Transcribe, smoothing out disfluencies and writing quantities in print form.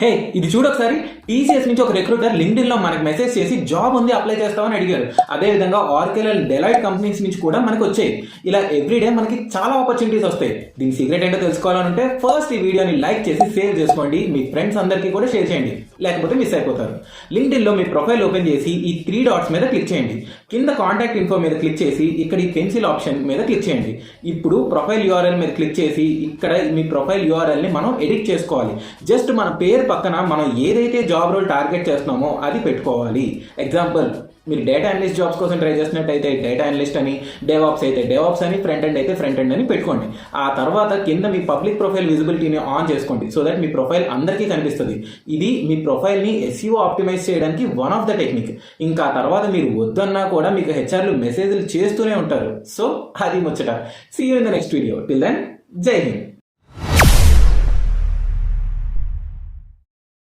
హే, ఇది చూడొకసారి. టీసీఎస్ నుంచి ఒక రిక్రూటర్ లింక్డ్ఇన్ లో మనకు మెసేజ్ చేసి జాబ్ ఉంది అప్లై చేస్తామని అడిగారు. అదే విధంగా ఆర్కెల్ అండ్ డెలాయిట్ కంపెనీస్ నుంచి కూడా మనకు వచ్చాయి. ఇలా ఎవ్రీడే మనకి చాలా ఆపర్చునిటీస్ వస్తాయి. దీని సీక్రెట్ ఏంటో తెలుసుకోవాలంటే ఫస్ట్ ఈ వీడియోని లైక్ చేసి సేవ్ చేసుకోండి. మీ ఫ్రెండ్స్ అందరికీ కూడా షేర్ చేయండి, లేకపోతే మిస్ అయిపోతారు. లింక్డ్ఇన్ లో మీ ప్రొఫైల్ ఓపెన్ చేసి ఈ 3 డాట్స్ మీద క్లిక్ చేయండి. కింద కాంటాక్ట్ ఇన్ఫో మీద క్లిక్ చేసి ఇక్కడ ఈ పెన్సిల్ ఆప్షన్ మీద క్లిక్ చేయండి. ఇప్పుడు ప్రొఫైల్ యూఆర్ఎల్ మీద క్లిక్ చేసి ఇక్కడ మీ ప్రొఫైల్ యూఆర్ఎల్ ని మనం ఎడిట్ చేసుకోవాలి. జస్ట్ మన పేరు పక్కన మనం ఏదైతే జాబ్ రోల్ టార్గెట్ చేస్తున్నామో అది పెట్టుకోవాలి. ఎగ్జాంపుల్, మీరు డేటా అనలిస్ట్ జాబ్స్ కోసం ట్రై చేసినట్టయితే డేటా అనలిస్ట్ అని, డెవాప్స్ అయితే డెవాప్స్ అని, ఫ్రంట్ ఎండ్ అయితే ఫ్రంట్ ఎండ్ అని పెట్టుకోండి. ఆ తర్వాత కింద మీ పబ్లిక్ ప్రొఫైల్ విజిబిలిటీని ఆన్ చేసుకోండి, సో దట్ మీ ప్రొఫైల్ అందరికీ కనిపిస్తుంది. ఇది మీ ప్రొఫైల్ని ఎస్ఈఓ ఆప్టిమైజ్ చేయడానికి వన్ ఆఫ్ ద టెక్నిక్. ఇంకా తర్వాత మీరు వద్దన్నా కూడా మీకు హెచ్ఆర్లు మెసేజ్లు చేస్తూనే ఉంటారు. సో అది ముచ్చట. See you in the next video. Till then, Jai Hind.